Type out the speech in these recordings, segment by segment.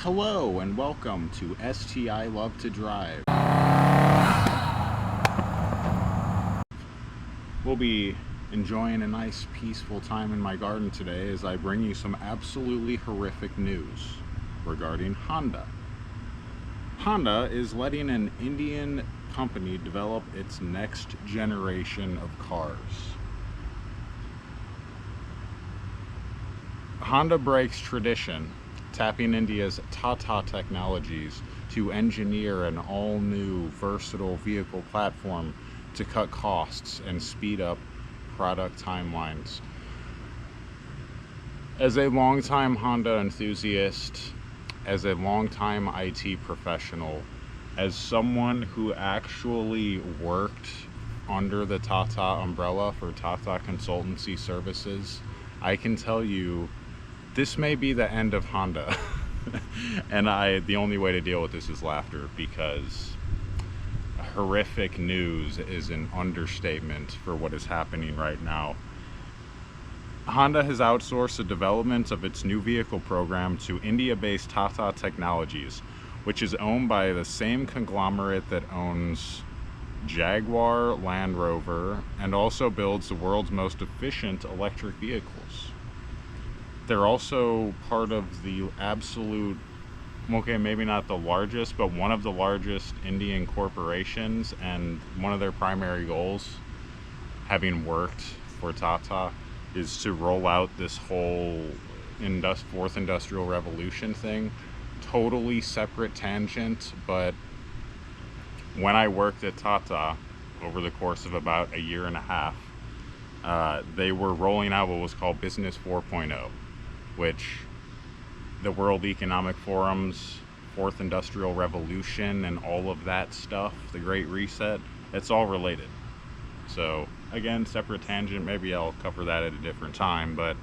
Hello and welcome to STI Love to Drive. We'll be enjoying a nice peaceful time in my garden today as I bring you some absolutely horrific news regarding Honda. Honda is letting an Indian company develop its next generation of cars. Honda breaks tradition, tapping India's Tata technologies to engineer an all-new versatile vehicle platform to cut costs and speed up product timelines. As a longtime Honda enthusiast, as a longtime IT professional, as someone who actually worked under the Tata umbrella for Tata Consultancy Services, I can tell you this may be the end of Honda. And the only way to deal with this is laughter, because horrific news is an understatement for what is happening right now. Honda has outsourced the development of its new vehicle program to India-based Tata Technologies, which is owned by the same conglomerate that owns Jaguar Land Rover and also builds the world's most efficient electric vehicles. They're also part of the absolute, okay, maybe not the largest, but one of the largest Indian corporations, and one of their primary goals, having worked for Tata, is to roll out this whole fourth industrial revolution thing. Totally separate tangent, but when I worked at Tata over the course of about a year and a half, they were rolling out what was called Business 4.0, which the World Economic Forum's fourth industrial revolution and all of that stuff, the Great Reset, it's all related. So again, separate tangent, maybe I'll cover that at a different time, but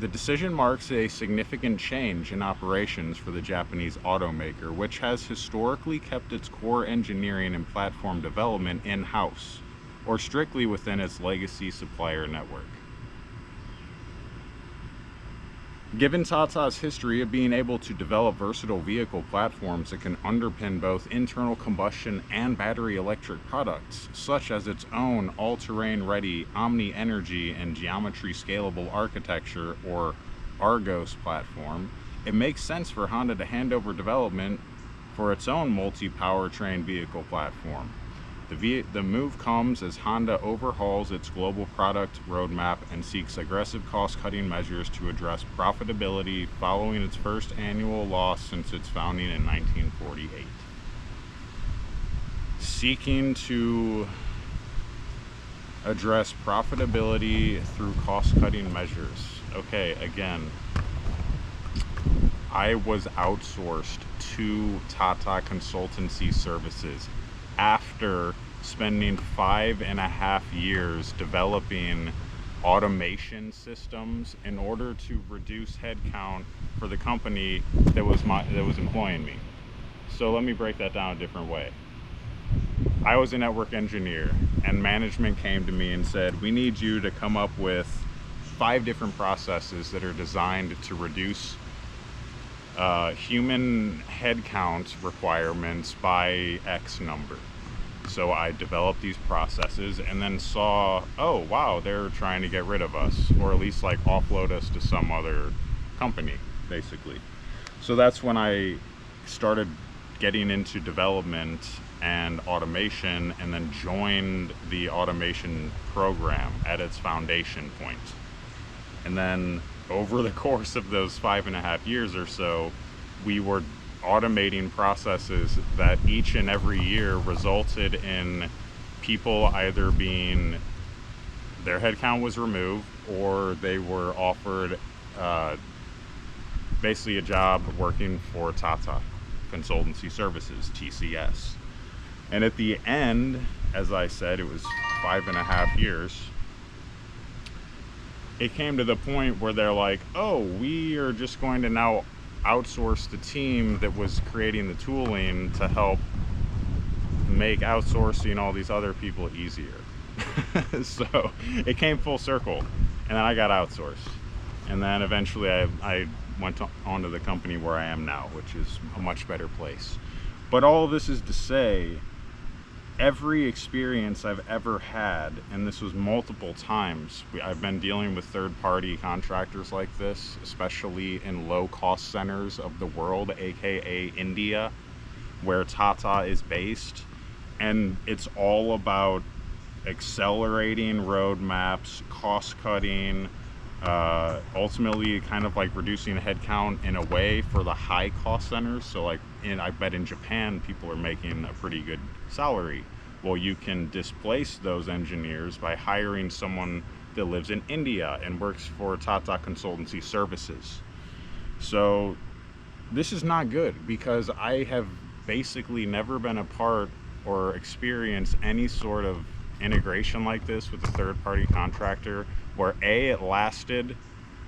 the decision marks a significant change in operations for the Japanese automaker, which has historically kept its core engineering and platform development in-house, or strictly within its legacy supplier network. Given Tata's history of being able to develop versatile vehicle platforms that can underpin both internal combustion and battery electric products, such as its own all-terrain ready Omni Energy and Geometry Scalable Architecture, or Argos platform, it makes sense for Honda to hand over development for its own multi-powertrain vehicle platform. The move comes as Honda overhauls its global product roadmap and seeks aggressive cost-cutting measures to address profitability following its first annual loss since its founding in 1948. Seeking to address profitability through cost-cutting measures. Okay, again, I was outsourced to Tata Consultancy Services after spending 5.5 years developing automation systems in order to reduce headcount for the company that was employing me. So let me break that down a different way. I was a network engineer, and management came to me and said, we need you to come up with 5 different processes that are designed to reduce human headcount requirements by X number. So I developed these processes and then saw, oh wow, they're trying to get rid of us, or at least like offload us to some other company, basically. So that's when I started getting into development and automation, and then joined the automation program at its foundation point. And then over the course of those 5.5 years or so, we were automating processes that each and every year resulted in people either being, their headcount was removed, or they were offered basically a job working for Tata Consultancy Services, TCS. And at the end, as I said, it was 5.5 years. It came to the point where they're like, oh, we are just going to now outsource the team that was creating the tooling to help make outsourcing all these other people easier. So it came full circle, and then I got outsourced. And then eventually I on to the company where I am now, which is a much better place. But all of this is to say, every experience I've ever had, and this was multiple times, I've been dealing with third-party contractors like this, especially in low-cost centers of the world, aka India, where Tata is based, and it's all about accelerating roadmaps, cost cutting, ultimately kind of like reducing headcount in a way for the high cost centers. So like I bet in Japan people are making a pretty good salary. Well, you can displace those engineers by hiring someone that lives in India and works for Tata Consultancy Services. So this is not good, because I have basically never been a part or experienced any sort of integration like this with a third-party contractor where it lasted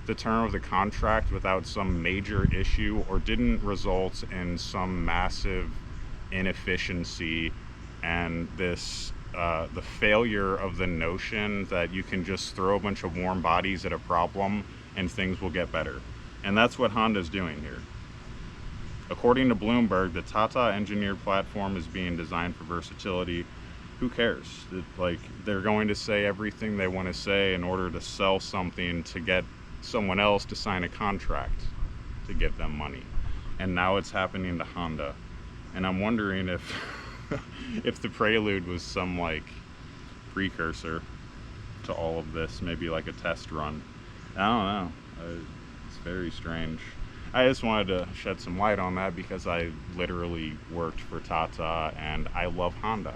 the term of the contract without some major issue or didn't result in some massive inefficiency, and this the failure of the notion that you can just throw a bunch of warm bodies at a problem and things will get better. And that's what Honda's doing here. According to Bloomberg, the Tata engineered platform is being designed for versatility. Who cares? Like, they're going to say everything they want to say in order to sell something to get someone else to sign a contract to give them money. And now it's happening to Honda. And I'm wondering if if the prelude was some like precursor to all of this, maybe like a test run. I don't know. It's very strange. I just wanted to shed some light on that because I literally worked for Tata and I love Honda.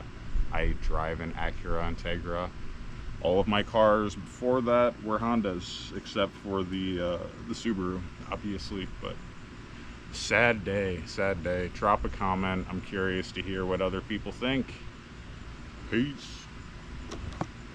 I drive an Acura Integra. All of my cars before that were Hondas, except for the Subaru, obviously. But sad day, sad day. Drop a comment. I'm curious to hear what other people think. Peace.